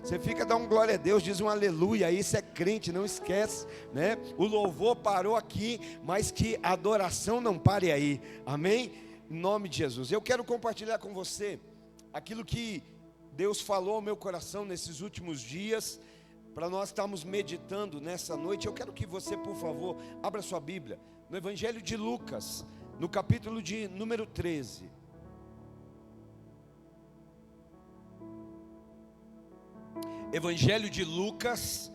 Você fica dando glória a Deus, diz um aleluia, isso é crente, não esquece, né? O louvor parou aqui, mas que a adoração não pare aí, amém? Em nome de Jesus. Eu quero compartilhar com você aquilo que Deus falou ao meu coração nesses últimos dias, para nós estarmos meditando nessa noite. Eu quero que você, por favor, abra sua Bíblia no Evangelho de Lucas, no capítulo de número 13. Evangelho de Lucas,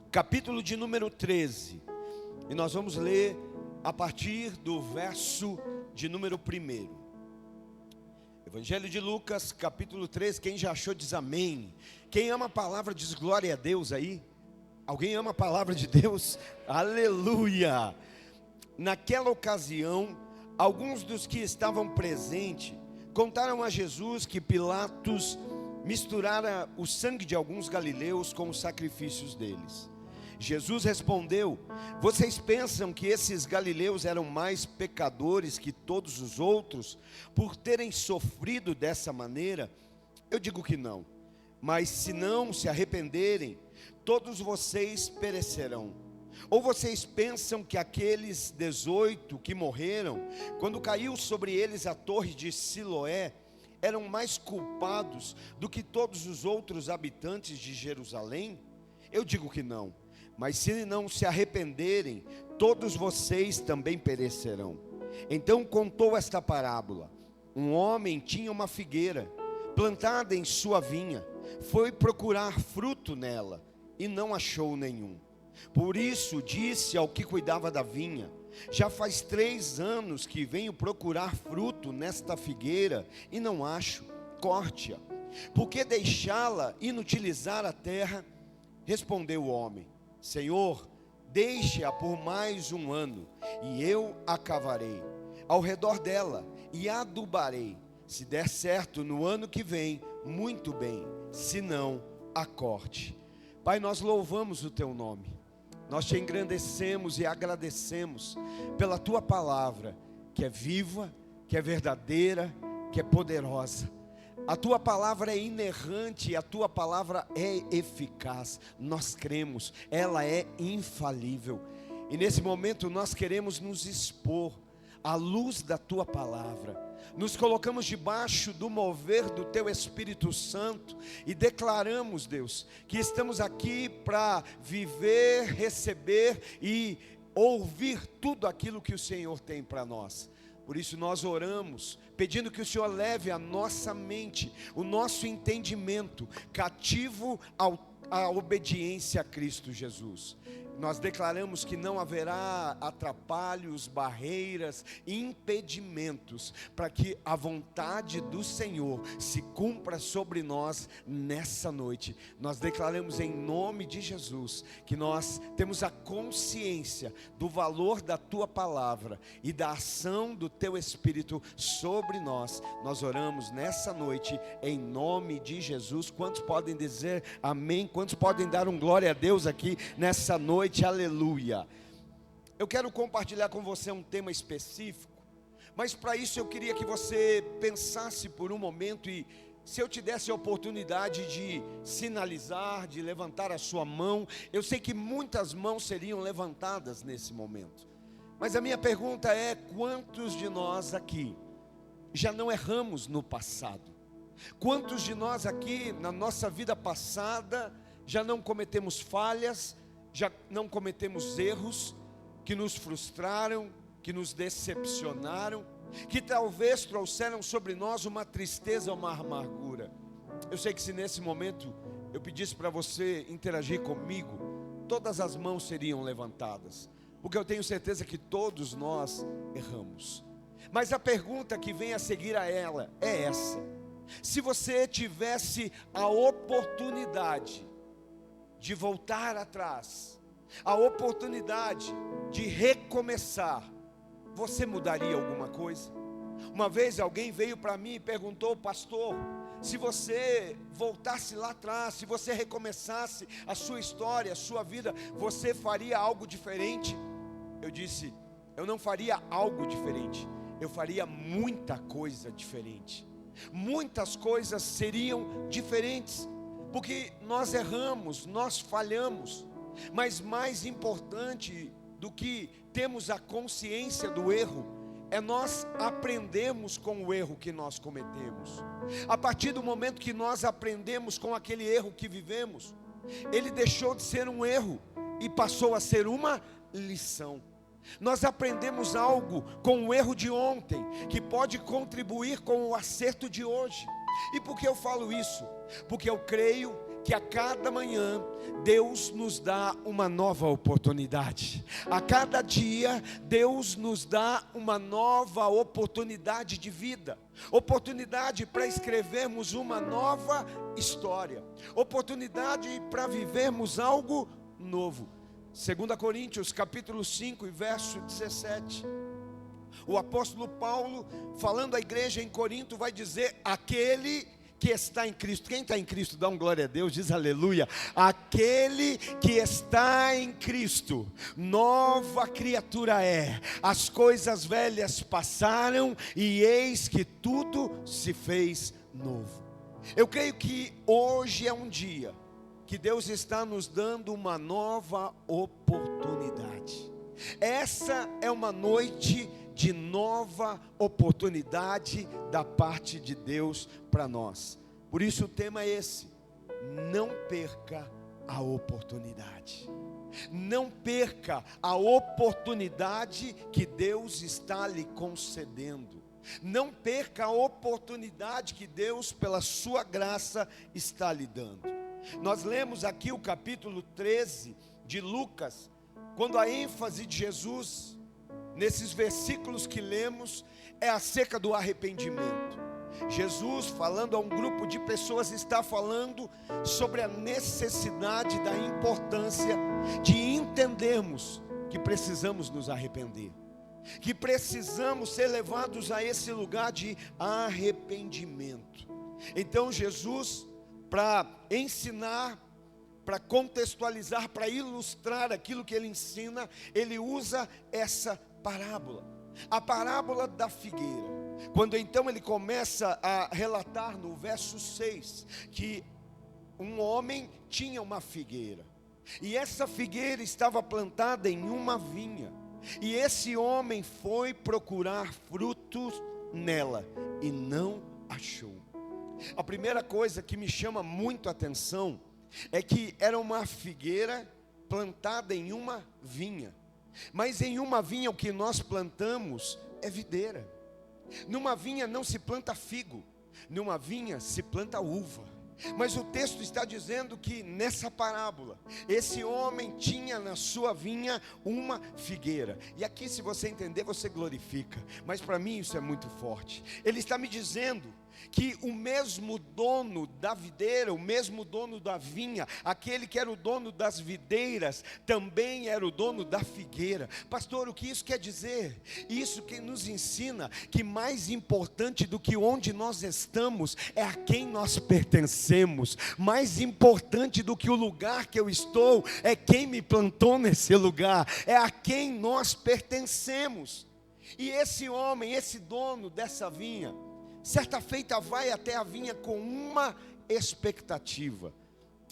capítulo de número 13, e nós vamos ler a partir do verso de número 1. Evangelho de Lucas, capítulo 13, quem já achou diz amém. Quem ama a palavra diz glória a Deus aí. Alguém ama a palavra de Deus? Aleluia! Naquela ocasião, alguns dos que estavam presentes contaram a Jesus que Pilatos misturara o sangue de alguns galileus com os sacrifícios deles. Jesus respondeu: vocês pensam que esses galileus eram mais pecadores que todos os outros, por terem sofrido dessa maneira? Eu digo que não, mas se não se arrependerem, todos vocês perecerão. Ou vocês pensam que aqueles 18 que morreram, quando caiu sobre eles a torre de Siloé, eram mais culpados do que todos os outros habitantes de Jerusalém? Eu digo que não, mas se não se arrependerem, todos vocês também perecerão. Então contou esta parábola: um homem tinha uma figueira plantada em sua vinha, foi procurar fruto nela e não achou nenhum. Por isso disse ao que cuidava da vinha: já faz 3 anos que venho procurar fruto nesta figueira e não acho, corte-a. Por que deixá-la inutilizar a terra? Respondeu o homem: Senhor, deixe-a por mais 1 ano, e eu a cavarei ao redor dela e adubarei. Se der certo no ano que vem, muito bem, se não, a corte. Pai, nós louvamos o teu nome. Nós te engrandecemos e agradecemos pela tua palavra, que é viva, que é verdadeira, que é poderosa. A tua palavra é inerrante, a tua palavra é eficaz. Nós cremos, ela é infalível. E nesse momento nós queremos nos expor à luz da tua palavra. Nos colocamos debaixo do mover do teu Espírito Santo e declaramos, Deus, que estamos aqui para viver, receber e ouvir tudo aquilo que o Senhor tem para nós. Por isso nós oramos, pedindo que o Senhor leve a nossa mente, o nosso entendimento cativo à obediência a Cristo Jesus. Nós declaramos que não haverá atrapalhos, barreiras, impedimentos, para que a vontade do Senhor se cumpra sobre nós nessa noite. Nós declaramos em nome de Jesus, que nós temos a consciência do valor da Tua palavra e da ação do Teu Espírito sobre nós. Nós oramos nessa noite em nome de Jesus. Quantos podem dizer amém? Quantos podem dar um glória a Deus aqui nessa noite? Aleluia. Eu quero compartilhar com você um tema específico, mas para isso eu queria que você pensasse por um momento, e se eu te desse a oportunidade de sinalizar, de levantar a sua mão, eu sei que muitas mãos seriam levantadas nesse momento, mas a minha pergunta é: quantos de nós aqui já não erramos no passado? Quantos de nós aqui na nossa vida passada já não cometemos falhas, já não cometemos erros que nos frustraram, que nos decepcionaram, que talvez trouxeram sobre nós uma tristeza, uma amargura? Eu sei que se nesse momento eu pedisse para você interagir comigo, todas as mãos seriam levantadas, porque eu tenho certeza que todos nós erramos. Mas a pergunta que vem a seguir a ela é essa: se você tivesse a oportunidade de voltar atrás, a oportunidade de recomeçar, você mudaria alguma coisa? Uma vez alguém veio para mim e perguntou: pastor, se você voltasse lá atrás, se você recomeçasse a sua história, a sua vida, você faria algo diferente? Eu disse: eu não faria algo diferente, eu faria muita coisa diferente. Muitas coisas seriam diferentes, porque nós erramos, nós falhamos, mas mais importante do que termos a consciência do erro, é nós aprendermos com o erro que nós cometemos. A partir do momento que nós aprendemos com aquele erro que vivemos, ele deixou de ser um erro e passou a ser uma lição. Nós aprendemos algo com o erro de ontem, que pode contribuir com o acerto de hoje. E por que eu falo isso? Porque eu creio que a cada manhã Deus nos dá uma nova oportunidade. A cada dia Deus nos dá uma nova oportunidade de vida, oportunidade para escrevermos uma nova história, oportunidade para vivermos algo novo. 2 Coríntios capítulo 5 e verso 17, o apóstolo Paulo, falando à igreja em Corinto, vai dizer: aquele que está em Cristo. Quem está em Cristo, dá um glória a Deus, diz aleluia. Aquele que está em Cristo, nova criatura é. As coisas velhas passaram e eis que tudo se fez novo. Eu creio que hoje é um dia que Deus está nos dando uma nova oportunidade. Essa é uma noite de nova oportunidade da parte de Deus para nós. Por isso o tema é esse: não perca a oportunidade. Não perca a oportunidade que Deus está lhe concedendo. Não perca a oportunidade que Deus, pela sua graça, está lhe dando. Nós lemos aqui o capítulo 13 de Lucas, quando a ênfase de Jesus, nesses versículos que lemos, é acerca do arrependimento. Jesus, falando a um grupo de pessoas, está falando sobre a necessidade, da importância de entendermos que precisamos nos arrepender, que precisamos ser levados a esse lugar de arrependimento. Então Jesus, para ensinar, para contextualizar, para ilustrar aquilo que ele ensina, ele usa essa parábola, a parábola da figueira. Quando então ele começa a relatar no verso 6, que um homem tinha uma figueira, e essa figueira estava plantada em uma vinha, e esse homem foi procurar frutos nela, e não achou. A primeira coisa que me chama muito a atenção é que era uma figueira plantada em uma vinha. Mas em uma vinha o que nós plantamos é videira. Numa vinha não se planta figo, numa vinha se planta uva. Mas o texto está dizendo que nessa parábola, esse homem tinha na sua vinha uma figueira. E aqui, se você entender, você glorifica. Mas para mim isso é muito forte. Ele está me dizendo que o mesmo dono da videira, o mesmo dono da vinha, aquele que era o dono das videiras, também era o dono da figueira. Pastor, o que isso quer dizer? Isso que nos ensina que mais importante do que onde nós estamos é a quem nós pertencemos. Mais importante do que o lugar que eu estou é quem me plantou nesse lugar, é a quem nós pertencemos. E esse homem, esse dono dessa vinha, certa feita vai até a vinha com uma expectativa.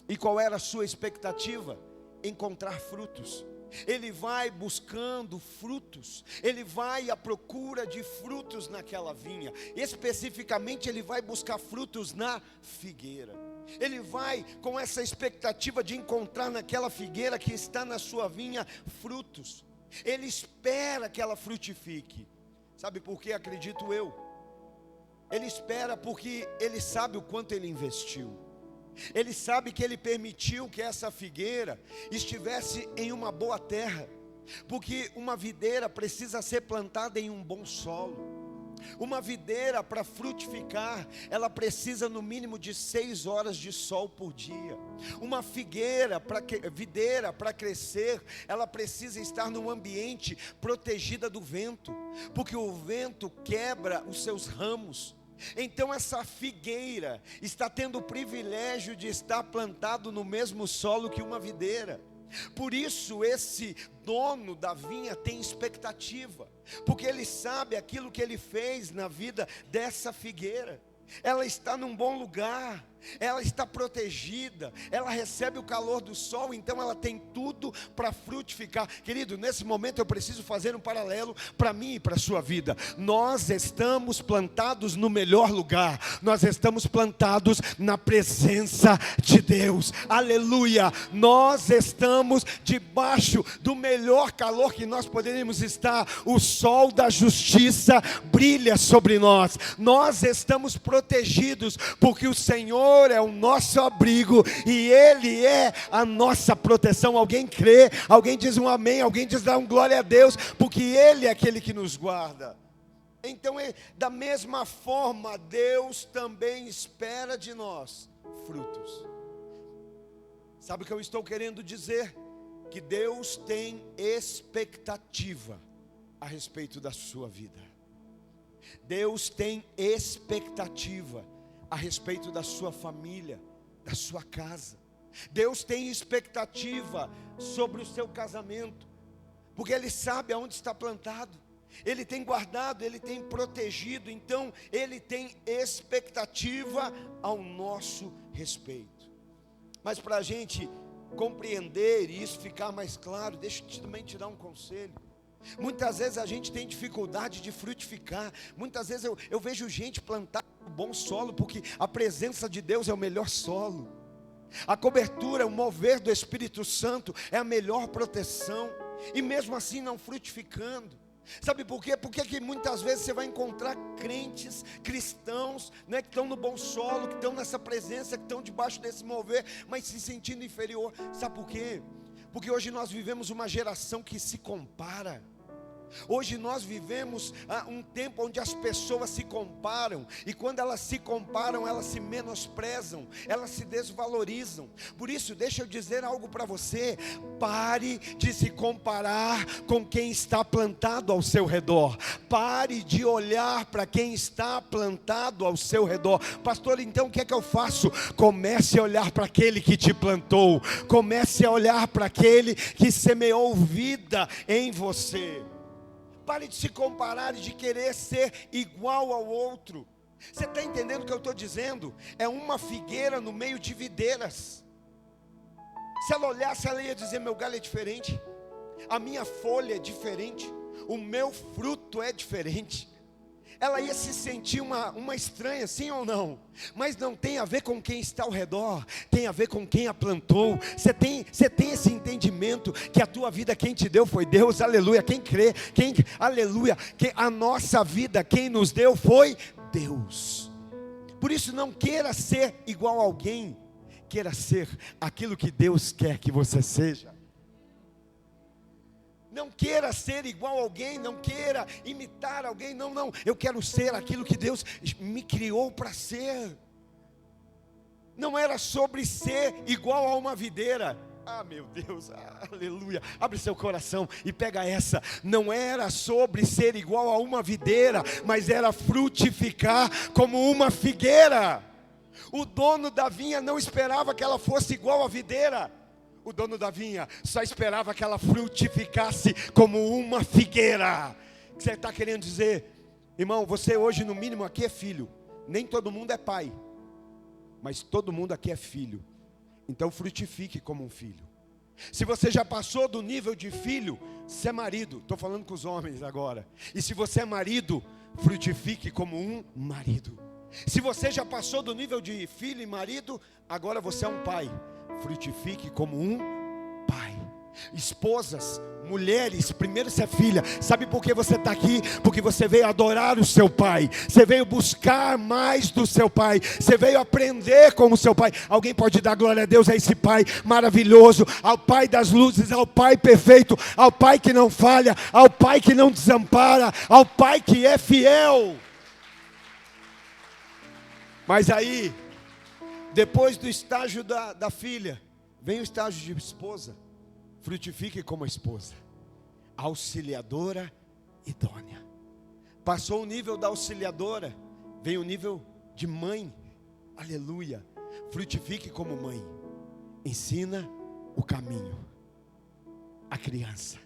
E qual era a sua expectativa? Encontrar frutos. Ele vai buscando frutos, ele vai à procura de frutos naquela vinha. Especificamente ele vai buscar frutos na figueira. Ele vai com essa expectativa de encontrar naquela figueira que está na sua vinha frutos. Ele espera que ela frutifique. Sabe por que acredito eu? Ele espera porque ele sabe o quanto ele investiu. Ele sabe que ele permitiu que essa figueira estivesse em uma boa terra. Porque uma videira precisa ser plantada em um bom solo. Uma videira, para frutificar, ela precisa no mínimo de 6 horas de sol por dia. Uma videira para crescer, ela precisa estar num ambiente protegida do vento, porque o vento quebra os seus ramos. Então essa figueira está tendo o privilégio de estar plantado no mesmo solo que uma videira. Por isso esse dono da vinha tem expectativa, porque ele sabe aquilo que ele fez na vida dessa figueira. Ela está num bom lugar, ela está protegida, ela recebe o calor do sol, então ela tem tudo para frutificar. Querido, nesse momento eu preciso fazer um paralelo para mim e para a sua vida. Nós estamos plantados no melhor lugar, nós estamos plantados na presença de Deus, aleluia. Nós estamos debaixo do melhor calor que nós poderíamos estar. O sol da justiça brilha sobre nós, nós estamos protegidos, porque o Senhor é o nosso abrigo e Ele é a nossa proteção. Alguém crê? Alguém diz um amém? Alguém diz dá um glória a Deus? Porque Ele é aquele que nos guarda. Então, da mesma forma, Deus também espera de nós frutos. Sabe o que eu estou querendo dizer? Que Deus tem expectativa a respeito da sua vida. Deus tem expectativa a respeito da sua família, da sua casa. Deus tem expectativa sobre o seu casamento, porque Ele sabe aonde está plantado, Ele tem guardado, Ele tem protegido, então Ele tem expectativa ao nosso respeito. Mas para a gente compreender e isso ficar mais claro, deixa eu também te dar um conselho. Muitas vezes a gente tem dificuldade de frutificar. Muitas vezes eu vejo gente plantar no bom solo, porque a presença de Deus é o melhor solo. A cobertura, o mover do Espírito Santo é a melhor proteção. E mesmo assim não frutificando. Sabe por quê? Porque que muitas vezes você vai encontrar crentes, cristãos, né, que estão no bom solo, que estão nessa presença, que estão debaixo desse mover, mas se sentindo inferior. Sabe por quê? Porque hoje nós vivemos uma geração que se compara. Hoje nós vivemos um tempo onde as pessoas se comparam, e quando elas se comparam, elas se menosprezam, elas se desvalorizam. Por isso, deixa eu dizer algo para você: pare de se comparar com quem está plantado ao seu redor. Pare de olhar para quem está plantado ao seu redor. Pastor, então o que é que eu faço? Comece a olhar para aquele que te plantou. Comece a olhar para aquele que semeou vida em você. Pare de se comparar e de querer ser igual ao outro. Você está entendendo o que eu estou dizendo? É uma figueira no meio de videiras. Se ela olhasse, ela ia dizer: meu galho é diferente, a minha folha é diferente, o meu fruto é diferente. Ela ia se sentir uma estranha, sim ou não? Mas não tem a ver com quem está ao redor, tem a ver com quem a plantou. Você tem esse entendimento que a tua vida quem te deu foi Deus, aleluia. Quem crê, aleluia, a nossa vida quem nos deu foi Deus. Por isso não queira ser igual a alguém, queira ser aquilo que Deus quer que você seja. Não queira ser igual a alguém, não queira imitar alguém, não. Eu quero ser aquilo que Deus me criou para ser. Não era sobre ser igual a uma videira. Ah, meu Deus, aleluia. Abre seu coração e pega essa. Não era sobre ser igual a uma videira, mas era frutificar como uma figueira. O dono da vinha não esperava que ela fosse igual à videira. O dono da vinha só esperava que ela frutificasse como uma figueira. O que você está querendo dizer? Irmão, você hoje no mínimo aqui é filho. Nem todo mundo é pai, mas todo mundo aqui é filho. Então frutifique como um filho. Se você já passou do nível de filho, você é marido. Estou falando com os homens agora. E se você é marido, frutifique como um marido. Se você já passou do nível de filho e marido, agora você é um pai. Frutifique como um pai. Esposas, mulheres, primeiro você é filha. Sabe por que você está aqui? Porque você veio adorar o seu pai. Você veio buscar mais do seu pai. Você veio aprender com o seu pai. Alguém pode dar glória a Deus a esse pai maravilhoso, ao pai das luzes, ao pai perfeito, ao pai que não falha, ao pai que não desampara, ao pai que é fiel. Mas aí, depois do estágio da filha, vem o estágio de esposa. Frutifique como a esposa, auxiliadora idônea. Passou o nível da auxiliadora, vem o nível de mãe. Aleluia. Frutifique como mãe. Ensina o caminho à criança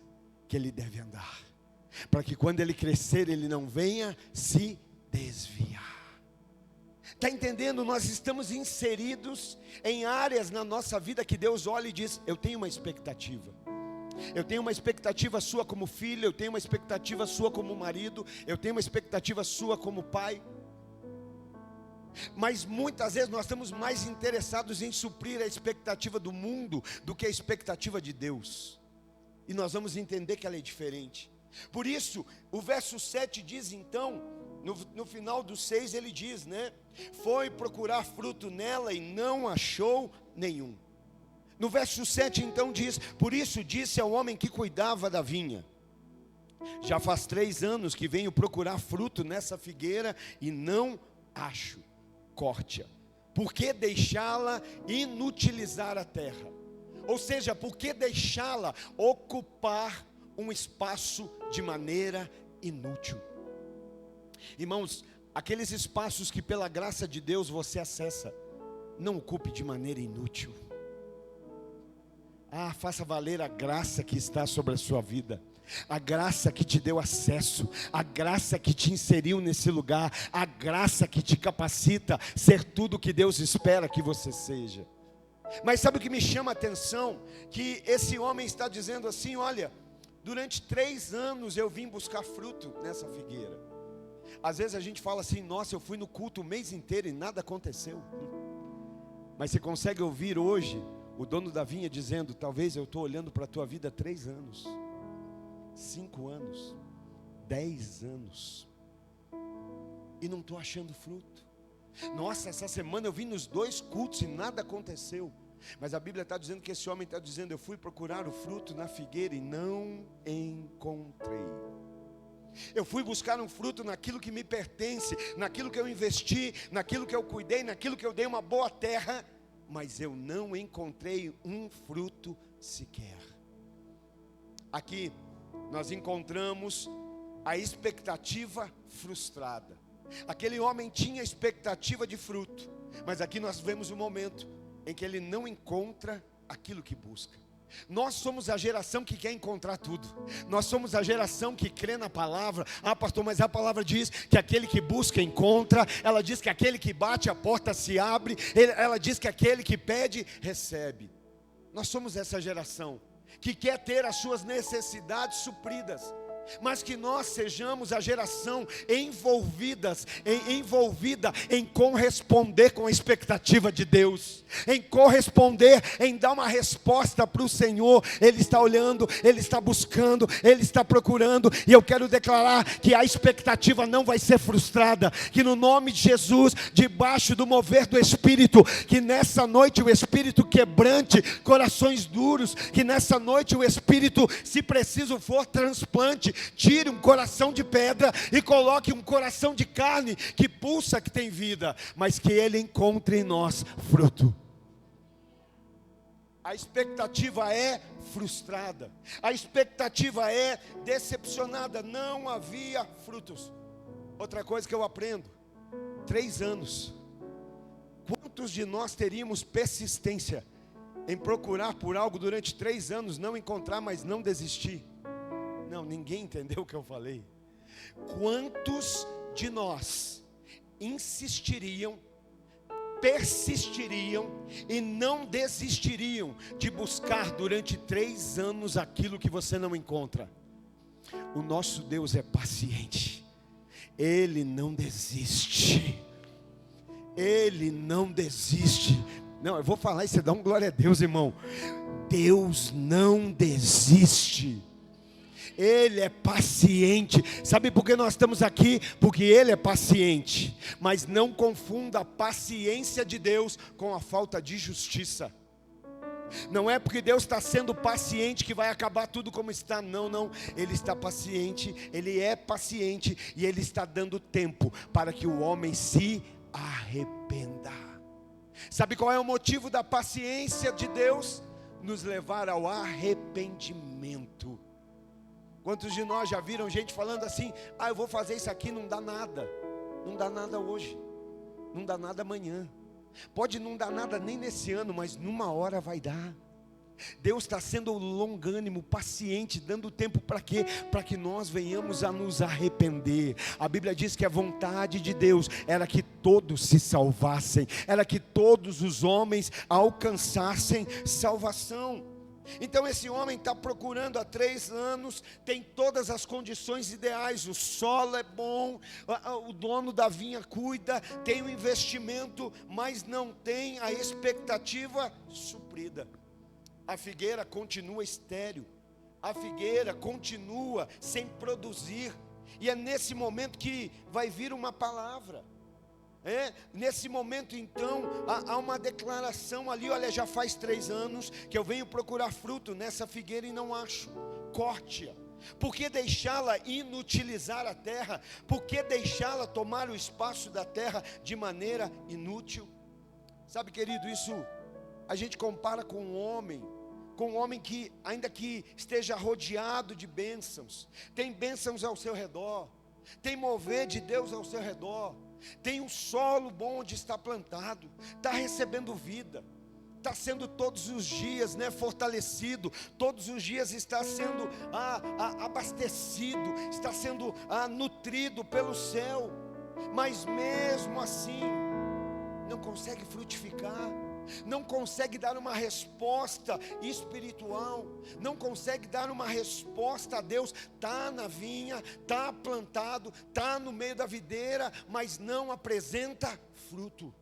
que ele deve andar, para que quando ele crescer ele não venha se desviar. Está entendendo? Nós estamos inseridos em áreas na nossa vida que Deus olha e diz: eu tenho uma expectativa. Eu tenho uma expectativa sua como filho, eu tenho uma expectativa sua como marido, eu tenho uma expectativa sua como pai. Mas muitas vezes nós estamos mais interessados em suprir a expectativa do mundo do que a expectativa de Deus. E nós vamos entender que ela é diferente. Por isso, o verso 7 diz então, no final do 6 ele diz, né? Foi procurar fruto nela e não achou nenhum. No verso 7 então diz: por isso disse ao homem que cuidava da vinha: já faz 3 anos que venho procurar fruto nessa figueira e não acho. Corte-a. Por que deixá-la inutilizar a terra? Ou seja, por que deixá-la ocupar um espaço de maneira inútil? Irmãos, aqueles espaços que pela graça de Deus você acessa, não ocupe de maneira inútil. Faça valer a graça que está sobre a sua vida, a graça que te deu acesso, a graça que te inseriu nesse lugar, a graça que te capacita ser tudo o que Deus espera que você seja. Mas sabe o que me chama a atenção? Que esse homem está dizendo assim: olha, durante 3 anos eu vim buscar fruto nessa figueira. Às vezes a gente fala assim: nossa, eu fui no culto o mês inteiro e nada aconteceu. Mas você consegue ouvir hoje o dono da vinha dizendo: talvez eu estou olhando para a tua vida há 3 anos, 5 anos, 10 anos, e não estou achando fruto. Nossa, essa semana eu vim nos 2 cultos e nada aconteceu. Mas a Bíblia está dizendo que esse homem está dizendo: eu fui procurar o fruto na figueira e não encontrei. Eu fui buscar um fruto naquilo que me pertence, naquilo que eu investi, naquilo que eu cuidei, naquilo que eu dei uma boa terra, mas eu não encontrei um fruto sequer. Aqui nós encontramos a expectativa frustrada. Aquele homem tinha expectativa de fruto, mas aqui nós vemos um momento em que ele não encontra aquilo que busca. Nós somos a geração que quer encontrar tudo. Nós somos a geração que crê na palavra. Pastor, mas a palavra diz que aquele que busca encontra. Ela diz que aquele que bate a porta se abre. Ela diz que aquele que pede recebe. Nós somos essa geração que quer ter as suas necessidades supridas, mas que nós sejamos a geração envolvida em corresponder com a expectativa de Deus, em corresponder, em dar uma resposta para o Senhor. Ele está olhando, Ele está buscando, Ele está procurando, e eu quero declarar que a expectativa não vai ser frustrada, que no nome de Jesus, debaixo do mover do Espírito, que nessa noite o Espírito quebrante corações duros, que nessa noite o Espírito, se preciso for, transplante, tire um coração de pedra e coloque um coração de carne que pulsa, que tem vida, mas que Ele encontre em nós fruto. A expectativa é frustrada, a expectativa é decepcionada, não havia frutos. Outra coisa que eu aprendo: 3 anos. Quantos de nós teríamos persistência em procurar por algo durante 3 anos, não encontrar, mas não desistir? Não, ninguém entendeu o que eu falei. Quantos de nós insistiriam, persistiriam e não desistiriam de buscar durante 3 anos aquilo que você não encontra? O nosso Deus é paciente, Ele não desiste, Ele não desiste. Não, eu vou falar e você dá um glória a Deus, irmão. Deus não desiste, Ele é paciente. Sabe por que nós estamos aqui? Porque Ele é paciente. Mas não confunda a paciência de Deus com a falta de justiça. Não é porque Deus está sendo paciente que vai acabar tudo como está. Não, não. Ele está paciente, Ele é paciente, e Ele está dando tempo para que o homem se arrependa. Sabe qual é o motivo da paciência de Deus? Nos levar ao arrependimento. Quantos de nós já viram gente falando assim: eu vou fazer isso aqui, não dá nada. Não dá nada hoje, não dá nada amanhã, pode não dar nada nem nesse ano, mas numa hora vai dar. Deus está sendo longânimo, paciente, dando tempo para quê? Para que nós venhamos a nos arrepender. A Bíblia diz que a vontade de Deus era que todos se salvassem, era que todos os homens alcançassem salvação. Então esse homem está procurando há 3 anos, tem todas as condições ideais, o solo é bom, o dono da vinha cuida, tem o investimento, mas não tem a expectativa suprida. A figueira continua estéril, a figueira continua sem produzir, e é nesse momento que vai vir uma palavra. Nesse momento então, há uma declaração ali: olha, já faz 3 anos que eu venho procurar fruto nessa figueira e não acho, corte-a. Por que deixá-la inutilizar a terra? Por que deixá-la tomar o espaço da terra de maneira inútil? Sabe, querido, isso a gente compara com um homem que, ainda que esteja rodeado de bênçãos, tem bênçãos ao seu redor, tem mover de Deus ao seu redor, tem um solo bom onde está plantado, está recebendo vida, está sendo todos os dias fortalecido, todos os dias está sendo abastecido, está sendo nutrido pelo céu, mas mesmo assim não consegue frutificar, não consegue dar uma resposta espiritual, não consegue dar uma resposta a Deus. Está na vinha, está plantado, está no meio da videira, mas não apresenta fruto.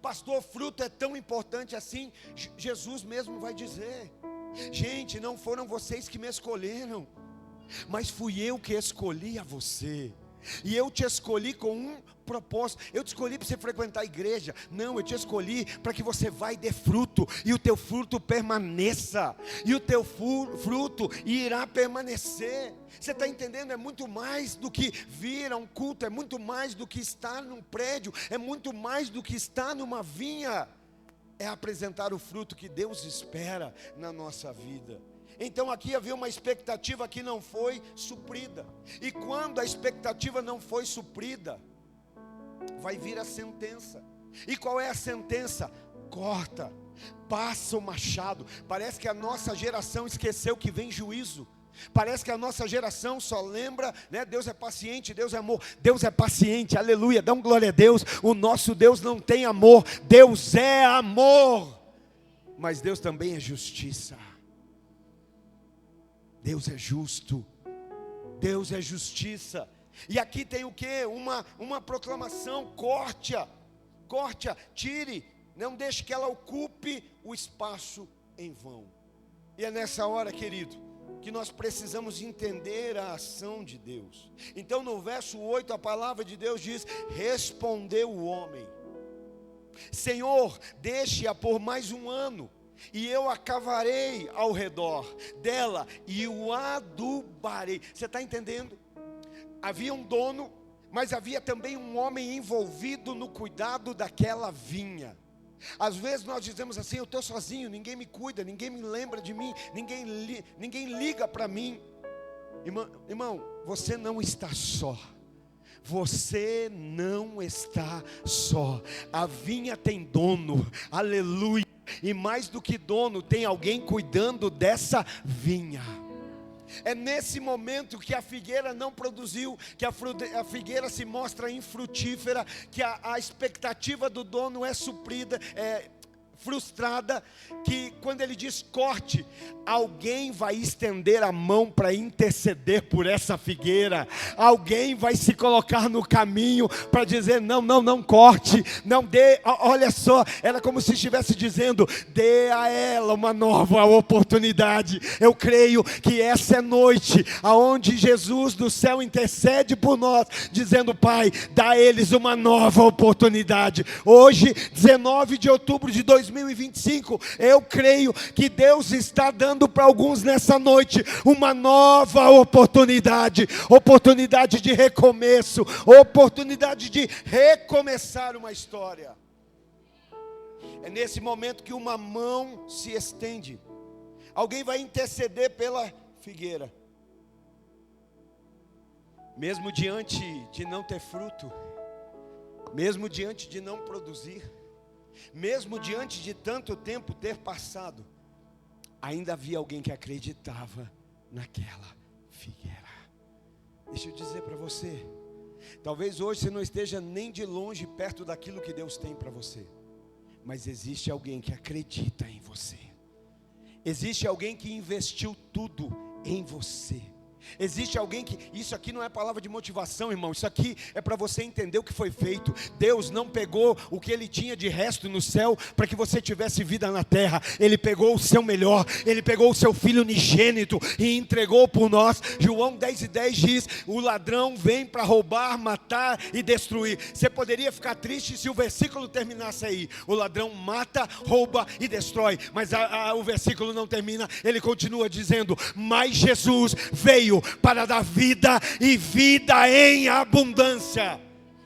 Pastor, fruto é tão importante assim? Jesus mesmo vai dizer: gente, não foram vocês que me escolheram, mas fui eu que escolhi a você. E eu te escolhi com um propósito. Eu te escolhi para você frequentar a igreja? Não, eu te escolhi para que você vá e dê fruto, e o teu fruto permaneça, e o teu fruto irá permanecer. Você está entendendo? É muito mais do que vir a um culto, é muito mais do que estar num prédio, é muito mais do que estar numa vinha. É apresentar o fruto que Deus espera na nossa vida. Então aqui havia uma expectativa que não foi suprida, e quando a expectativa não foi suprida, vai vir a sentença. E qual é a sentença? Corta, passa o machado. Parece que a nossa geração esqueceu que vem juízo. Parece que a nossa geração só lembra, Deus é paciente, Deus é amor. Deus é paciente, aleluia, dá um glória a Deus. O nosso Deus não tem amor, Deus é amor, mas Deus também é justiça. Deus é justo, Deus é justiça. E aqui tem o que? Uma proclamação: corte-a, tire, não deixe que ela ocupe o espaço em vão. E é nessa hora, querido, que nós precisamos entender a ação de Deus. Então no verso 8 a palavra de Deus diz: respondeu o homem: Senhor, deixe-a por mais 1 ano, e eu a cavarei ao redor dela e o adubarei. Você está entendendo? Havia um dono, mas havia também um homem envolvido no cuidado daquela vinha. Às vezes nós dizemos assim: eu estou sozinho, ninguém me cuida, ninguém me lembra de mim, ninguém liga para mim. Irmão, você não está só. Você não está só. A vinha tem dono, aleluia. E mais do que dono, tem alguém cuidando dessa vinha. É nesse momento que a figueira não produziu, que a figueira se mostra infrutífera, que a expectativa do dono é suprida, frustrada, que quando ele diz corte, alguém vai estender a mão para interceder por essa figueira, alguém vai se colocar no caminho para dizer: não corte, não dê. Olha só, era como se estivesse dizendo: dê a ela uma nova oportunidade. Eu creio que essa é noite aonde Jesus do céu intercede por nós, dizendo: Pai, dá a eles uma nova oportunidade. Hoje, 19 de outubro de 2025, eu creio que Deus está dando para alguns nessa noite uma nova oportunidade de recomeço, oportunidade de recomeçar uma história. É nesse momento que uma mão se estende, alguém vai interceder pela figueira, mesmo diante de não ter fruto, mesmo diante de não produzir, mesmo diante de tanto tempo ter passado, ainda havia alguém que acreditava naquela figueira. Deixa eu dizer para você, Talvez hoje você não esteja nem de longe perto daquilo que Deus tem para você. Mas existe alguém que acredita em você. Existe alguém que investiu tudo em você. Existe alguém que, isso aqui não é palavra de motivação, irmão, isso aqui é para você entender o que foi feito. Deus não pegou o que Ele tinha de resto no céu para que você tivesse vida na terra. Ele pegou o seu melhor, Ele pegou o seu Filho unigênito e entregou por nós. João 10:10 diz: o ladrão vem para roubar, matar e destruir. Você poderia ficar triste se o versículo terminasse aí: o ladrão mata, rouba e destrói. Mas o versículo não termina, ele continua dizendo: mas Jesus veio para dar vida e vida em abundância.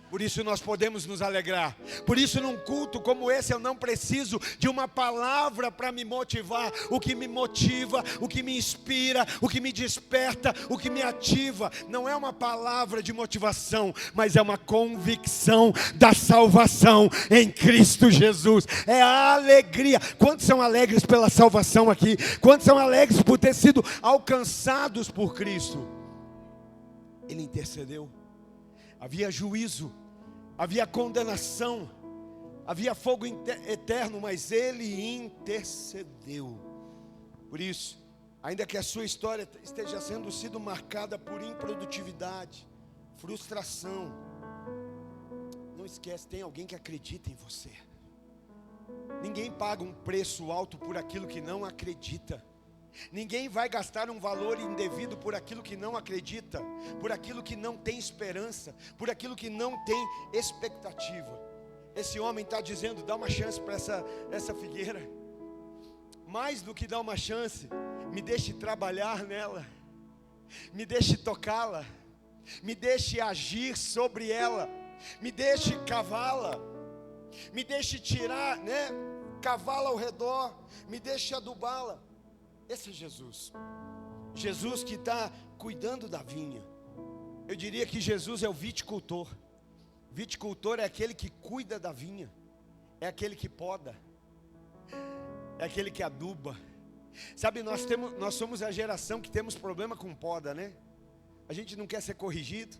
Por isso nós podemos nos alegrar. Por isso num culto como esse eu não preciso de uma palavra para me motivar. O que me motiva, o que me inspira, o que me desperta, o que me ativa, não é uma palavra de motivação, mas é uma convicção da salvação em Cristo Jesus. É a alegria. Quantos são alegres pela salvação aqui? Quantos são alegres por ter sido alcançados por Cristo? Ele intercedeu. Havia juízo, havia condenação, havia fogo eterno, mas Ele intercedeu. Por isso, ainda que a sua história esteja sendo marcada por improdutividade, frustração, não esquece, tem alguém que acredita em você. Ninguém paga um preço alto por aquilo que não acredita. Ninguém vai gastar um valor indevido por aquilo que não acredita, por aquilo que não tem esperança, por aquilo que não tem expectativa. Esse homem está dizendo: dá uma chance para essa figueira. Mais do que dar uma chance, me deixe trabalhar nela, me deixe tocá-la, me deixe agir sobre ela, me deixe cavá-la, me deixe tirar, cavá-la ao redor, me deixe adubá-la. Esse é Jesus. Jesus que está cuidando da vinha. Eu diria que Jesus é o viticultor. Viticultor é aquele que cuida da vinha, é aquele que poda, é aquele que aduba. Sabe, nós somos a geração que temos problema com poda, né? A gente não quer ser corrigido,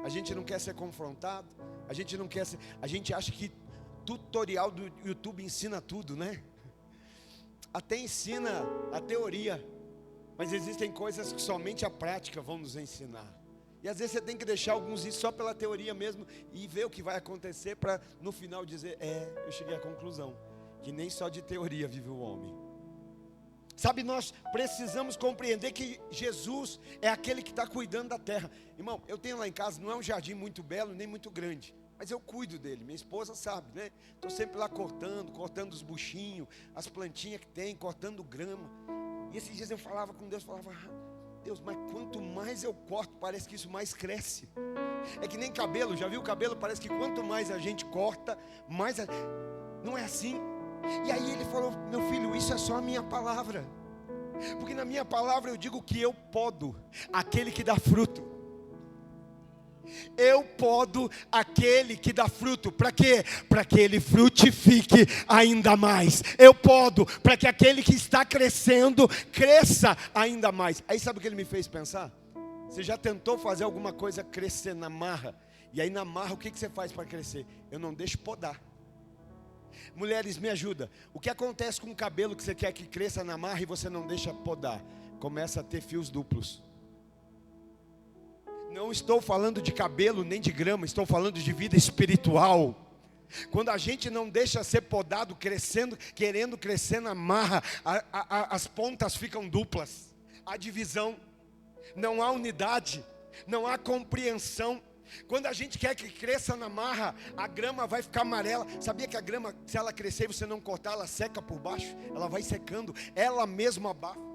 a gente não quer ser confrontado, a gente acha que tutorial do YouTube ensina tudo, né? Até ensina a teoria, mas existem coisas que somente a prática vão nos ensinar. E às vezes você tem que deixar alguns ir só pela teoria mesmo e ver o que vai acontecer para no final dizer: eu cheguei à conclusão que nem só de teoria vive o homem. Sabe, nós precisamos compreender que Jesus é aquele que está cuidando da terra. Irmão, eu tenho lá em casa, não é um jardim muito belo nem muito grande, mas eu cuido dele, minha esposa sabe, né? Estou sempre lá cortando os buchinhos, as plantinhas que tem, cortando grama. E esses dias eu falava com Deus, Deus, mas quanto mais eu corto, parece que isso mais cresce. É que nem cabelo, já viu o cabelo? Parece que quanto mais a gente corta, mais... Não é assim? E aí ele falou: meu filho, isso é só a minha palavra. Porque na minha palavra eu digo que eu podo aquele que dá fruto. Eu podo aquele que dá fruto. Para quê? Para que ele frutifique ainda mais. Eu podo para que aquele que está crescendo cresça ainda mais. Aí sabe o que ele me fez pensar? Você já tentou fazer alguma coisa crescer na marra? E aí na marra o que você faz para crescer? Eu não deixo podar. Mulheres, me ajuda. O que acontece com o cabelo que você quer que cresça na marra e você não deixa podar? Começa a ter fios duplos. Não estou falando de cabelo nem de grama, estou falando de vida espiritual. Quando a gente não deixa ser podado, crescendo, querendo crescer na marra, as pontas ficam duplas. Há divisão, não há unidade, não há compreensão. Quando a gente quer que cresça na marra, a grama vai ficar amarela. Sabia que a grama, se ela crescer e você não cortar, ela seca por baixo? Ela vai secando, ela mesma abafa.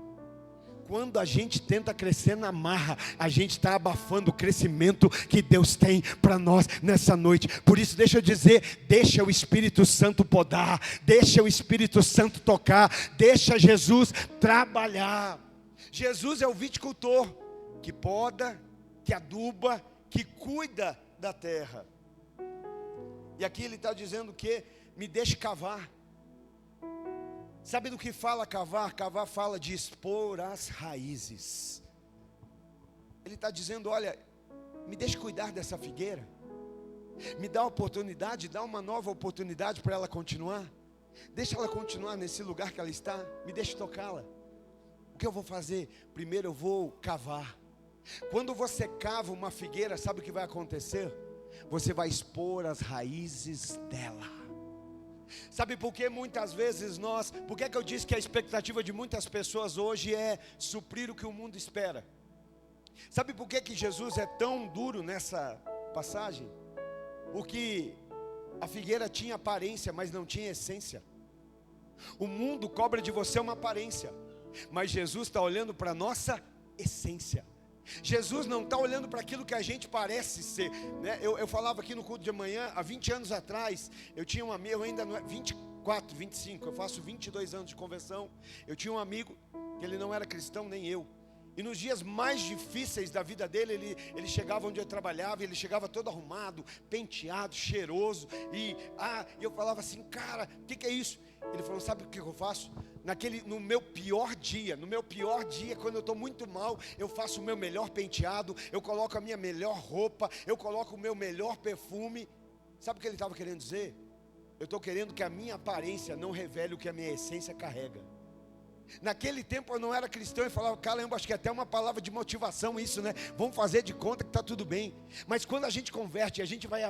Quando a gente tenta crescer na marra, a gente está abafando o crescimento que Deus tem para nós nessa noite. Por isso deixa eu dizer, deixa o Espírito Santo podar, deixa o Espírito Santo tocar, deixa Jesus trabalhar. Jesus é o viticultor que poda, que aduba, que cuida da terra. E aqui ele está dizendo que me deixe cavar. Sabe do que fala cavar? Cavar fala de expor as raízes. Ele está dizendo: olha, me deixa cuidar dessa figueira. Me dá oportunidade, dá uma nova oportunidade para ela continuar. Deixa ela continuar nesse lugar que ela está. Me deixa tocá-la. O que eu vou fazer? Primeiro eu vou cavar. Quando você cava uma figueira, sabe o que vai acontecer? Você vai expor as raízes dela. Sabe por que muitas vezes por que eu disse que a expectativa de muitas pessoas hoje é suprir o que o mundo espera? Sabe por que Jesus é tão duro nessa passagem? Porque a figueira tinha aparência, mas não tinha essência. O mundo cobra de você uma aparência, mas Jesus está olhando para a nossa essência. Jesus não está olhando para aquilo que a gente parece ser, né? Eu falava aqui no culto de manhã, há 20 anos atrás, eu tinha um amigo, ainda não é 24, 25, eu faço 22 anos de conversão. Eu tinha um amigo, que ele não era cristão, nem eu. E nos dias mais difíceis da vida dele, ele chegava onde eu trabalhava, ele chegava todo arrumado, penteado, cheiroso. E eu falava assim, cara, o que é isso? Ele falou, sabe o que eu faço? No meu pior dia, quando eu estou muito mal, eu faço o meu melhor penteado, eu coloco a minha melhor roupa, eu coloco o meu melhor perfume. Sabe o que ele estava querendo dizer? Eu estou querendo que a minha aparência não revele o que a minha essência carrega. Naquele tempo eu não era cristão e falava, caramba, acho que é até uma palavra de motivação isso, né? Vamos fazer de conta que está tudo bem. Mas quando a gente converte, a gente vai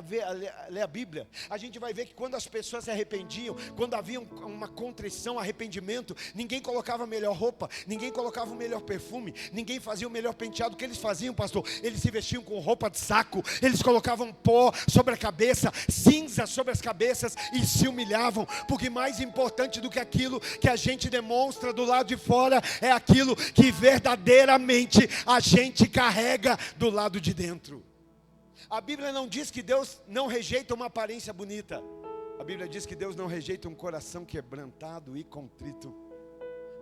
ler a Bíblia, a gente vai ver que quando as pessoas se arrependiam, quando havia uma contrição, arrependimento, ninguém colocava a melhor roupa, ninguém colocava o melhor perfume, ninguém fazia o melhor penteado. O que eles faziam, pastor? Eles se vestiam com roupa de saco, eles colocavam pó sobre a cabeça, cinza sobre as cabeças e se humilhavam, porque mais importante do que aquilo que a gente demonstra do lado de fora é aquilo que verdadeiramente a gente carrega do lado de dentro. A Bíblia não diz que Deus não rejeita uma aparência bonita. A Bíblia diz que Deus não rejeita um coração quebrantado e contrito.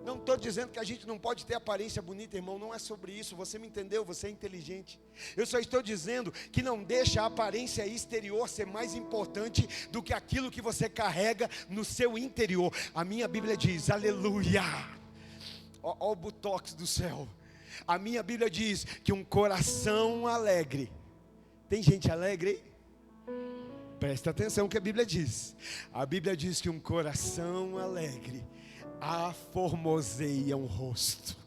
Não estou dizendo que a gente não pode ter aparência bonita, irmão. Não é sobre isso, você me entendeu, você é inteligente. Eu só estou dizendo que não deixa a aparência exterior ser mais importante do que aquilo que você carrega no seu interior. A minha Bíblia diz, aleluia. Olha o botox do céu. A minha Bíblia diz que um coração alegre. Tem gente alegre aí? Presta atenção o que a Bíblia diz. A Bíblia diz que um coração alegre aformoseia um rosto.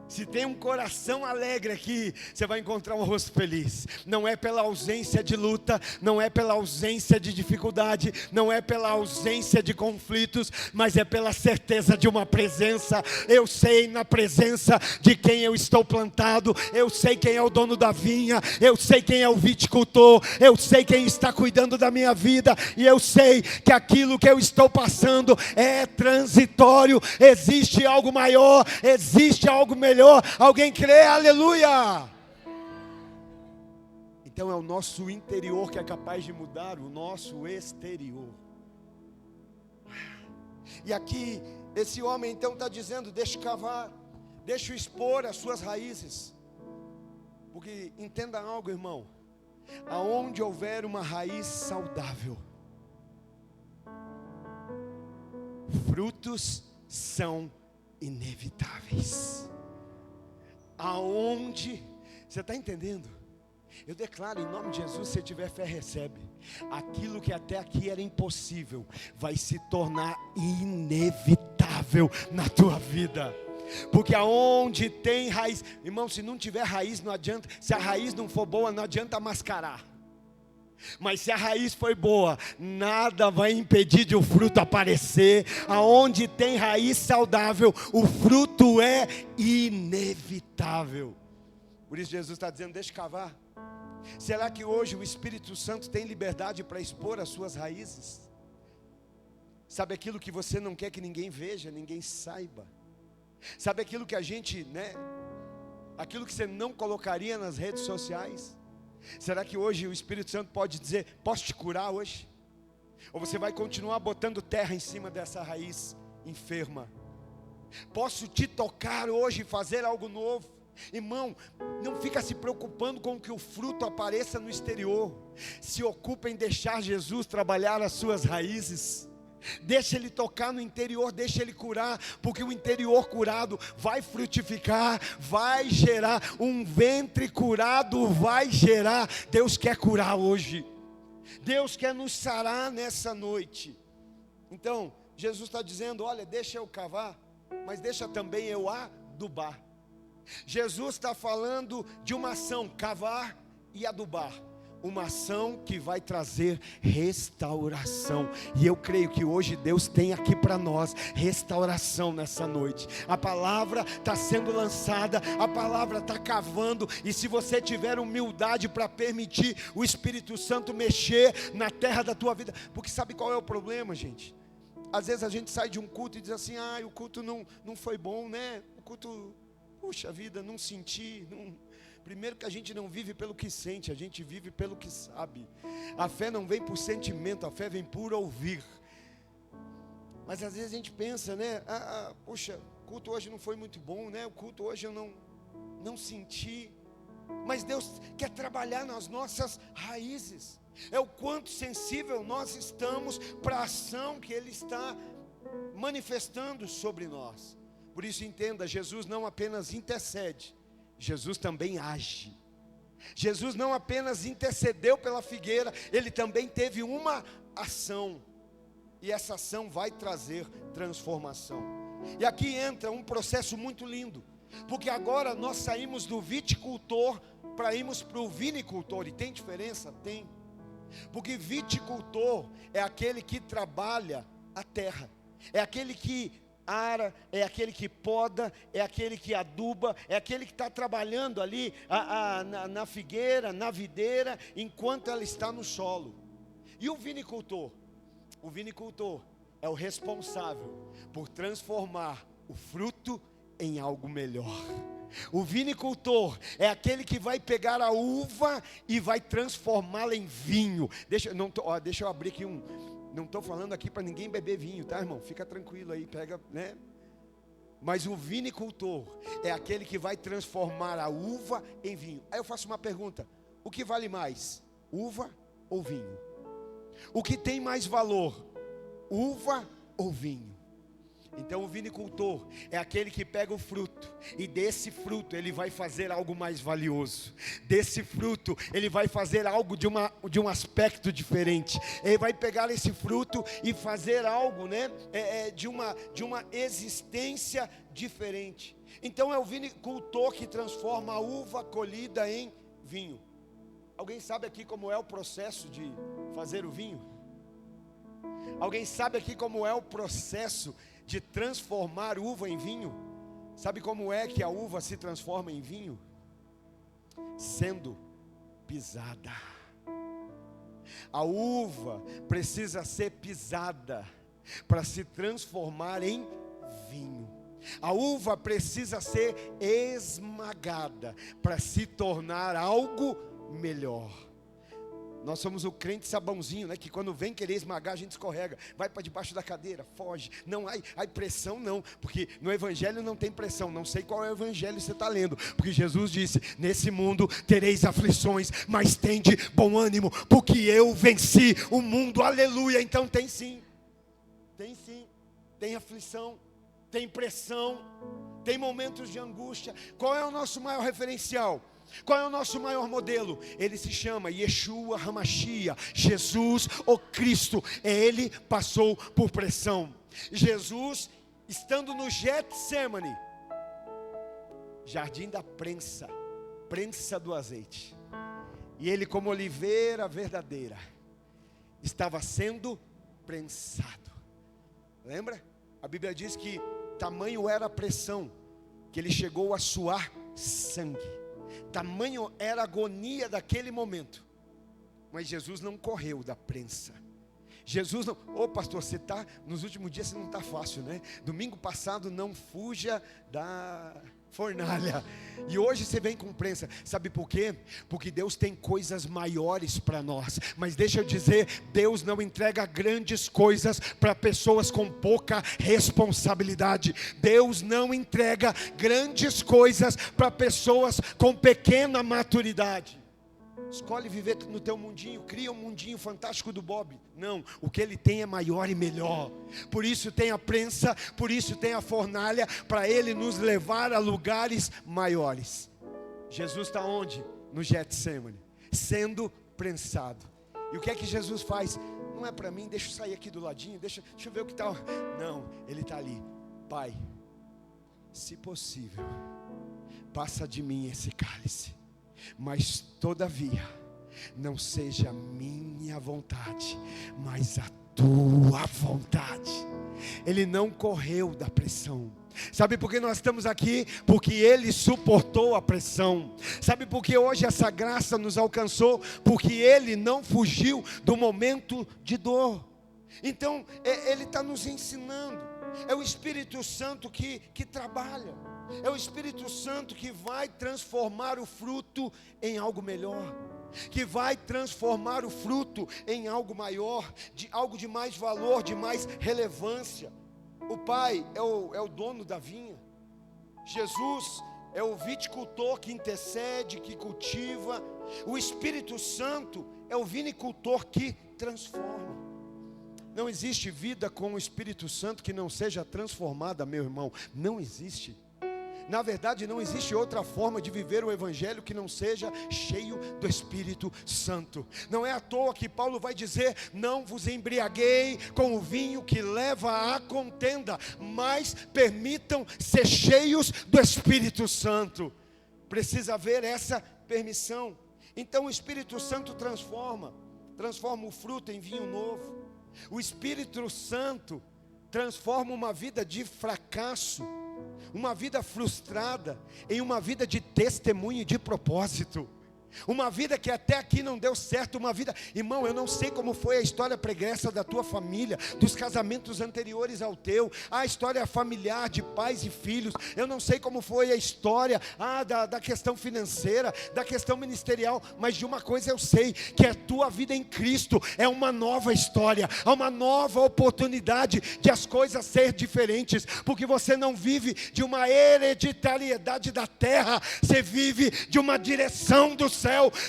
Se tem um coração alegre aqui, você vai encontrar um rosto feliz. Não é pela ausência de luta, não é pela ausência de dificuldade, não é pela ausência de conflitos, mas é pela certeza de uma presença. Eu sei na presença de quem eu estou plantado, eu sei quem é o dono da vinha, eu sei quem é o viticultor, eu sei quem está cuidando da minha vida, e eu sei que aquilo que eu estou passando é transitório. Existe algo maior, existe algo melhor. Alguém crê? Aleluia! Então é o nosso interior que é capaz de mudar o nosso exterior. E aqui esse homem então está dizendo, deixa cavar, deixa expor as suas raízes. Porque entenda algo, irmão, aonde houver uma raiz saudável, frutos são inevitáveis. Aonde, você está entendendo? Eu declaro em nome de Jesus, se tiver fé, recebe. Aquilo que até aqui era impossível, vai se tornar inevitável na tua vida. Porque aonde tem raiz, irmão, se não tiver raiz não adianta, se a raiz não for boa não adianta mascarar. Mas se a raiz foi boa, nada vai impedir de o fruto aparecer. Aonde tem raiz saudável, o fruto é inevitável. Por isso Jesus está dizendo, deixa cavar. Será que hoje o Espírito Santo tem liberdade para expor as suas raízes? Sabe aquilo que você não quer que ninguém veja, ninguém saiba? Sabe aquilo que a gente, aquilo que você não colocaria nas redes sociais? Será que hoje o Espírito Santo pode dizer, posso te curar hoje? Ou você vai continuar botando terra em cima dessa raiz enferma? Posso te tocar hoje e fazer algo novo? Irmão, não fica se preocupando com que o fruto apareça no exterior. Se ocupa em deixar Jesus trabalhar as suas raízes. Deixa Ele tocar no interior, deixa Ele curar, porque o interior curado vai frutificar, vai gerar, um ventre curado vai gerar. Deus quer curar hoje, Deus quer nos sarar nessa noite. Então, Jesus está dizendo, olha, deixa eu cavar, mas deixa também eu adubar. Jesus está falando de uma ação, cavar e adubar. Uma ação que vai trazer restauração. E eu creio que hoje Deus tem aqui para nós restauração nessa noite. A palavra está sendo lançada, a palavra está cavando. E se você tiver humildade para permitir o Espírito Santo mexer na terra da tua vida. Porque sabe qual é o problema, gente? Às vezes a gente sai de um culto e diz assim, o culto não foi bom, né? O culto, puxa vida, não senti, não... Primeiro que a gente não vive pelo que sente, a gente vive pelo que sabe. A fé não vem por sentimento, a fé vem por ouvir. Mas às vezes a gente pensa, né? Poxa, o culto hoje não foi muito bom, né? O culto hoje eu não senti. Mas Deus quer trabalhar nas nossas raízes. É o quanto sensível nós estamos para a ação que Ele está manifestando sobre nós. Por isso entenda, Jesus não apenas intercede, Jesus também age. Jesus não apenas intercedeu pela figueira, Ele também teve uma ação. E essa ação vai trazer transformação. E aqui entra um processo muito lindo. Porque agora nós saímos do viticultor para irmos para o vinicultor. E tem diferença? Tem. Porque viticultor é aquele que trabalha a terra. É aquele que ara, é aquele que poda, é aquele que aduba, é aquele que está trabalhando ali na figueira, na videira, enquanto ela está no solo. E o vinicultor? O vinicultor é o responsável por transformar o fruto em algo melhor. O vinicultor é aquele que vai pegar a uva e vai transformá-la em vinho. Deixa eu abrir aqui não estou falando aqui para ninguém beber vinho, tá, irmão? Fica tranquilo aí, pega, né? Mas o vinicultor é aquele que vai transformar a uva em vinho. Aí eu faço uma pergunta: o que vale mais, uva ou vinho? O que tem mais valor, uva ou vinho? Então o vinicultor é aquele que pega o fruto, e desse fruto ele vai fazer algo mais valioso. Desse fruto ele vai fazer algo de um aspecto diferente. Ele vai pegar esse fruto e fazer algo, né, de uma existência diferente. Então é o vinicultor que transforma a uva colhida em vinho. Alguém sabe aqui como é o processo de fazer o vinho? Alguém sabe aqui como é o processo de transformar uva em vinho? Sabe como é que a uva se transforma em vinho? Sendo pisada. A uva precisa ser pisada para se transformar em vinho. A uva precisa ser esmagada para se tornar algo melhor. Nós somos o crente sabãozinho, né? Que quando vem querer esmagar, a gente escorrega, vai para debaixo da cadeira, foge. Não, ai pressão não, porque no evangelho não tem pressão. Não sei qual é o evangelho que você está lendo, porque Jesus disse: nesse mundo tereis aflições, mas tende bom ânimo, porque eu venci o mundo. Aleluia. Então tem sim, tem aflição, tem pressão, tem momentos de angústia. Qual é o nosso maior referencial? Qual é o nosso maior modelo? Ele se chama Yeshua HaMashiach, Jesus o Cristo. Ele passou por pressão. Jesus, estando no Getsemane, jardim da prensa do azeite, e ele, como oliveira verdadeira, estava sendo prensado. Lembra? A Bíblia diz que tamanho era a pressão, que ele chegou a suar sangue. Tamanho era a agonia daquele momento. Mas Jesus não correu da prensa. Jesus não... pastor, você está... Nos últimos dias você não está fácil, né? Domingo passado, não fuja da fornalha. E hoje você vem com prensa. Sabe por quê? Porque Deus tem coisas maiores para nós. Mas deixa eu dizer, Deus não entrega grandes coisas para pessoas com pouca responsabilidade. Deus não entrega grandes coisas para pessoas com pequena maturidade. escolhe viver no teu mundinho, cria um mundinho fantástico do Bob. Não, o que ele tem é maior e melhor. Por isso tem a prensa, por isso tem a fornalha, para ele nos levar a lugares maiores. Jesus está onde? No Getsemane, sendo prensado. E o que é que Jesus faz? Não é para mim, deixa eu sair aqui do ladinho, deixa eu ver o que está. Não, ele está ali. Pai, se possível, passa de mim esse cálice, mas todavia, não seja a minha vontade, mas a tua vontade. Ele não correu da pressão. Sabe por que nós estamos aqui? Porque ele suportou a pressão. Sabe por que hoje essa graça nos alcançou? Porque ele não fugiu do momento de dor. Então, ele está nos ensinando. É o Espírito Santo que trabalha. É o Espírito Santo que vai transformar o fruto em algo melhor, que vai transformar o fruto em algo maior, de algo de mais valor, de mais relevância. O Pai é o dono da vinha. Jesus é o viticultor que intercede, que cultiva. O Espírito Santo é o vinicultor que transforma. Não existe vida com o Espírito Santo que não seja transformada, meu irmão. Não existe. Na verdade, não existe outra forma de viver o Evangelho que não seja cheio do Espírito Santo. Não é à toa que Paulo vai dizer: não vos embriaguei com o vinho que leva à contenda, mas permitam ser cheios do Espírito Santo. Precisa haver essa permissão. Então o Espírito Santo transforma o fruto em vinho novo. O Espírito Santo transforma uma vida de fracasso, uma vida frustrada, em uma vida de testemunho e de propósito. Uma vida que até aqui não deu certo, uma vida, irmão, eu não sei como foi a história pregressa da tua família, dos casamentos anteriores ao teu, a história familiar de pais e filhos, eu não sei como foi a história da questão financeira, da questão ministerial, mas de uma coisa eu sei, que a tua vida em Cristo é uma nova história, há uma nova oportunidade de as coisas ser diferentes, porque você não vive de uma hereditariedade da terra, você vive de uma direção do céu,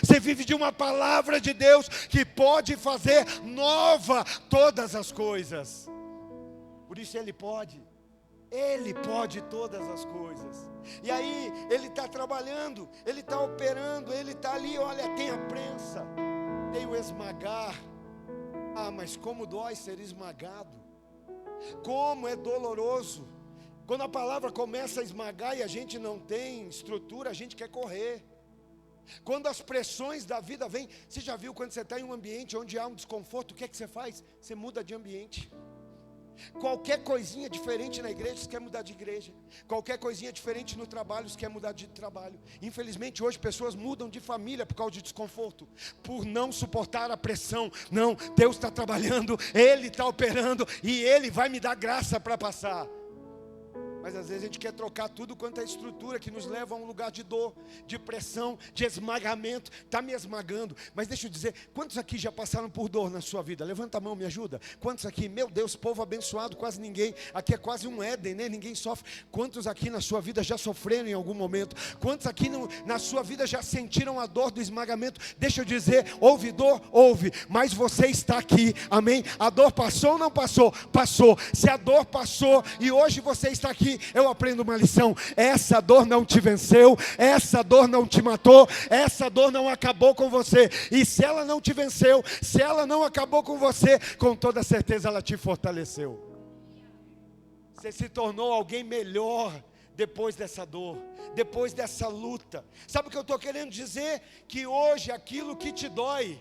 você vive de uma palavra de Deus que pode fazer nova todas as coisas. Por isso Ele pode todas as coisas. E aí Ele está trabalhando, Ele está operando, Ele está ali, olha, tem a prensa, tem o esmagar. Mas como dói ser esmagado, como é doloroso. Quando a palavra começa a esmagar e a gente não tem estrutura, a gente quer correr. Quando as pressões da vida vêm, você já viu quando você está em um ambiente onde há um desconforto, o que é que você faz? Você muda de ambiente. Qualquer coisinha diferente na igreja, você quer mudar de igreja. Qualquer coisinha diferente no trabalho, você quer mudar de trabalho. Infelizmente hoje pessoas mudam de família por causa de desconforto, por não suportar a pressão. Não, Deus está trabalhando, Ele está operando e Ele vai me dar graça para passar. Mas às vezes a gente quer trocar tudo quanto é estrutura que nos leva a um lugar de dor, de pressão, de esmagamento. Está me esmagando. Mas deixa eu dizer, quantos aqui já passaram por dor na sua vida? Levanta a mão, me ajuda. Quantos aqui? Meu Deus, povo abençoado, quase ninguém. Aqui é quase um Éden, né? Ninguém sofre. Quantos aqui na sua vida já sofreram em algum momento? Quantos aqui na sua vida já sentiram a dor do esmagamento? Deixa eu dizer, houve dor? Houve. Mas você está aqui, amém? A dor passou ou não passou? Passou. Se a dor passou e hoje você está aqui, eu aprendo uma lição: essa dor não te venceu, essa dor não te matou, essa dor não acabou com você, e se ela não te venceu, se ela não acabou com você, com toda certeza ela te fortaleceu. Você se tornou alguém melhor depois dessa dor, depois dessa luta. Sabe o que eu estou querendo dizer? Que hoje aquilo que te dói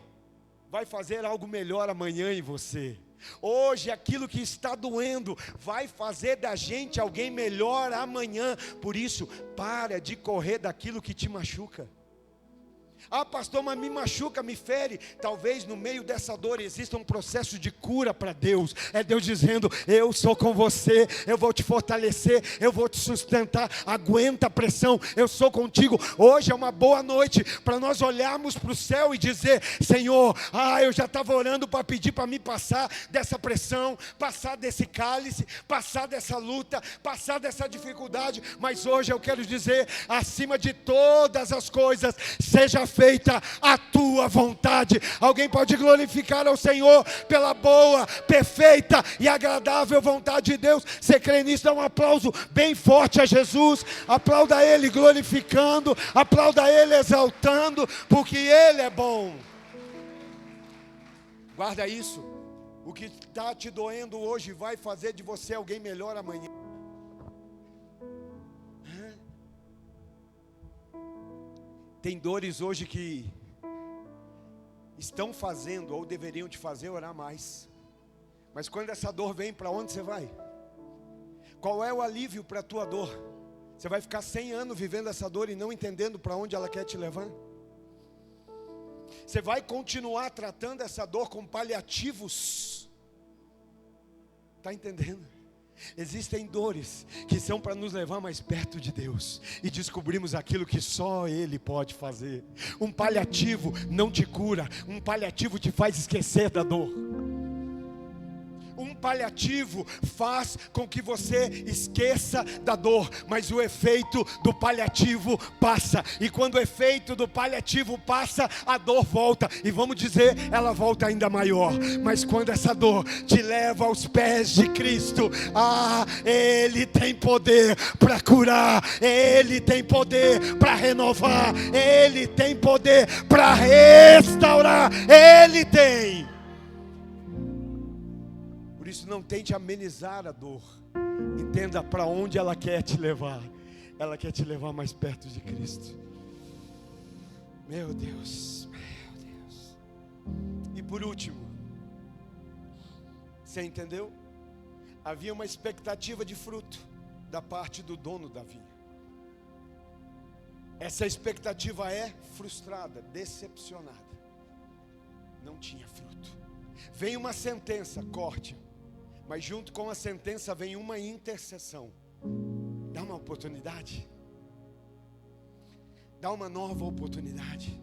vai fazer algo melhor amanhã em você. Hoje aquilo que está doendo vai fazer da gente alguém melhor amanhã. Por isso, para de correr daquilo que te machuca. Pastor, mas me machuca, me fere. Talvez no meio dessa dor exista um processo de cura para Deus. É Deus dizendo: eu sou com você, eu vou te fortalecer, eu vou te sustentar. Aguenta a pressão, eu sou contigo. Hoje é uma boa noite para nós olharmos para o céu e dizer: Senhor, eu já estava orando para pedir para me passar dessa pressão, passar desse cálice, passar dessa luta, passar dessa dificuldade. Mas hoje eu quero dizer, acima de todas as coisas, seja feita a tua vontade. Alguém pode glorificar ao Senhor pela boa, perfeita e agradável vontade de Deus? Você crê nisso? Dá um aplauso bem forte a Jesus. Aplauda Ele glorificando, aplauda Ele exaltando, porque Ele é bom. Guarda isso. O que está te doendo hoje vai fazer de você alguém melhor amanhã. Tem dores hoje que estão fazendo, ou deveriam te fazer orar mais. Mas quando essa dor vem, para onde você vai? Qual é o alívio para a tua dor? Você vai ficar 100 anos vivendo essa dor e não entendendo para onde ela quer te levar? Você vai continuar tratando essa dor com paliativos? Está entendendo? Existem dores que são para nos levar mais perto de Deus e descobrimos aquilo que só Ele pode fazer. Um paliativo não te cura, um paliativo te faz esquecer da dor. Um paliativo faz com que você esqueça da dor, mas o efeito do paliativo passa. E quando o efeito do paliativo passa, a dor volta. E vamos dizer, ela volta ainda maior. Mas quando essa dor te leva aos pés de Cristo, Ele tem poder para curar, Ele tem poder para renovar, Ele tem poder para restaurar, Ele tem. Por isso não tente amenizar a dor. Entenda para onde ela quer te levar. Ela quer te levar mais perto de Cristo. Meu Deus, meu Deus. E por último, você entendeu? Havia uma expectativa de fruto da parte do dono da vinha. Essa expectativa é frustrada, decepcionada. Não tinha fruto. Vem uma sentença, corte. Mas junto com a sentença vem uma intercessão. Dá uma oportunidade. Dá uma nova oportunidade.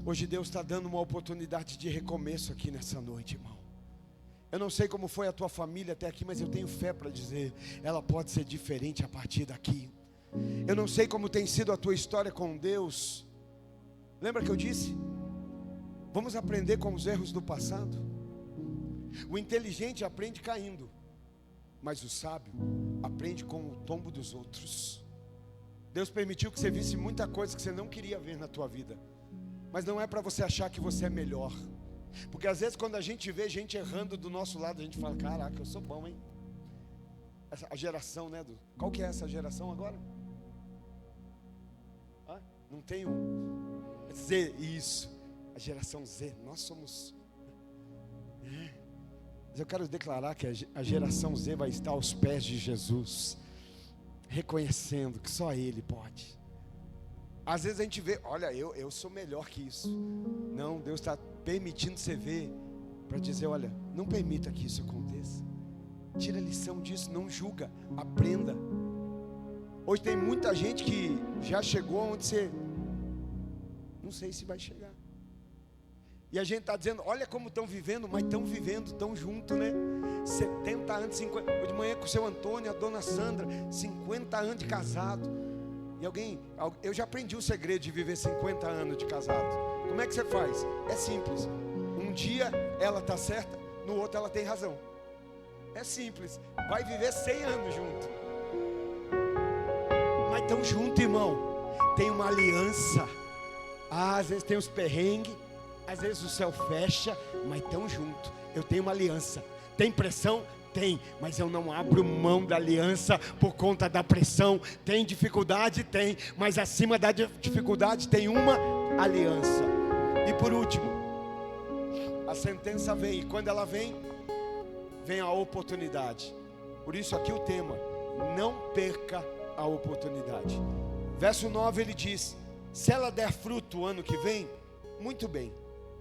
Hoje Deus está dando uma oportunidade de recomeço aqui nessa noite, irmão. Eu não sei como foi a tua família até aqui, mas eu tenho fé para dizer, ela pode ser diferente a partir daqui. Eu não sei como tem sido a tua história com Deus. Lembra que eu disse? Vamos aprender com os erros do passado. O inteligente aprende caindo, mas o sábio aprende com o tombo dos outros. Deus permitiu que você visse muita coisa que você não queria ver na tua vida, mas não é para você achar que você é melhor. Porque às vezes quando a gente vê gente errando do nosso lado, a gente fala, caraca, eu sou bom, hein? A geração, né? Qual que é essa geração agora? Não tem Z, isso. A geração Z, nós somos... Mas eu quero declarar que a geração Z vai estar aos pés de Jesus, reconhecendo que só Ele pode. Às vezes a gente vê, olha, eu sou melhor que isso. Não, Deus está permitindo você ver, para dizer, olha, não permita que isso aconteça. Tira a lição disso, não julga, aprenda. Hoje tem muita gente que já chegou onde você não sei se vai chegar. E a gente está dizendo, olha como estão vivendo, mas estão vivendo, estão juntos, né? 70 anos, 50. Hoje de manhã com o seu Antônio, a dona Sandra, 50 anos de casado. E eu já aprendi o segredo de viver 50 anos de casado. Como é que você faz? É simples. Um dia ela está certa, no outro ela tem razão. É simples. Vai viver 100 anos junto. Mas estão juntos, irmão. Tem uma aliança. Às vezes tem os perrengues. Às vezes o céu fecha, mas estão juntos. Eu tenho uma aliança. Tem pressão? Tem, mas eu não abro mão da aliança por conta da pressão. Tem dificuldade? Tem, mas acima da dificuldade tem uma aliança. E por último, a sentença vem, e quando ela vem, vem a oportunidade. Por isso aqui o tema, não perca a oportunidade. Verso 9 ele diz, se ela der fruto o ano que vem, muito bem.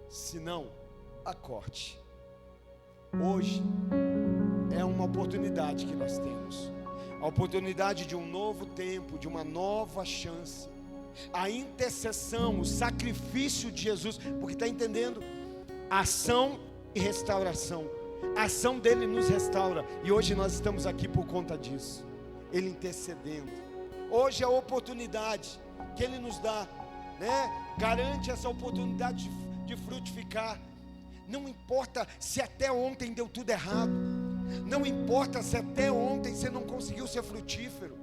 Se não, acorte. Hoje é uma oportunidade que nós temos. A oportunidade de um novo tempo, de uma nova chance. A intercessão, o sacrifício de Jesus, porque está entendendo? Ação e restauração. A ação dele nos restaura. E hoje nós estamos aqui por conta disso. Ele intercedendo. Hoje é a oportunidade que ele nos dá né? Garante essa oportunidade de frutificar. Não importa se até ontem deu tudo errado. Não importa se até ontem você não conseguiu ser frutífero.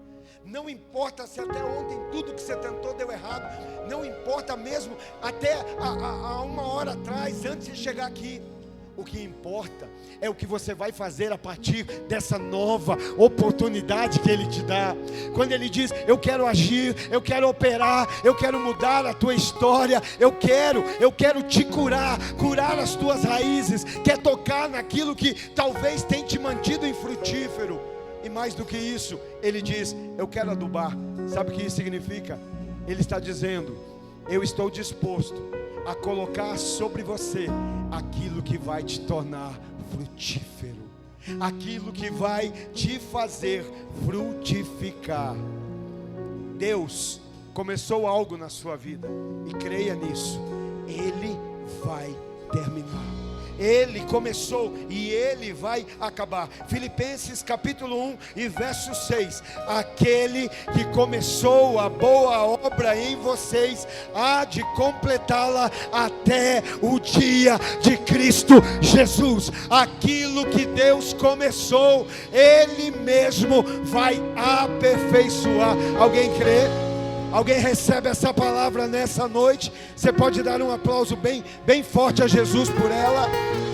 Não importa se até ontem tudo que você tentou deu errado. Não importa mesmo até há uma hora atrás, antes de chegar aqui. O que importa é o que você vai fazer a partir dessa nova oportunidade que Ele te dá. Quando Ele diz, eu quero agir, eu quero operar, eu quero mudar a tua história, eu quero te curar as tuas raízes, quer tocar naquilo que talvez tenha te mantido infrutífero. E mais do que isso, Ele diz, eu quero adubar. Sabe o que isso significa? Ele está dizendo, eu estou disposto a colocar sobre você aquilo que vai te tornar frutífero, aquilo que vai te fazer frutificar. Deus começou algo na sua vida, e creia nisso, Ele vai terminar. Ele começou e Ele vai acabar. Filipenses capítulo 1 e verso 6. Aquele que começou a boa obra em vocês há de completá-la até o dia de Cristo Jesus. Aquilo que Deus começou, Ele mesmo vai aperfeiçoar. Alguém crê? Alguém recebe essa palavra nessa noite? Você pode dar um aplauso bem forte a Jesus por ela?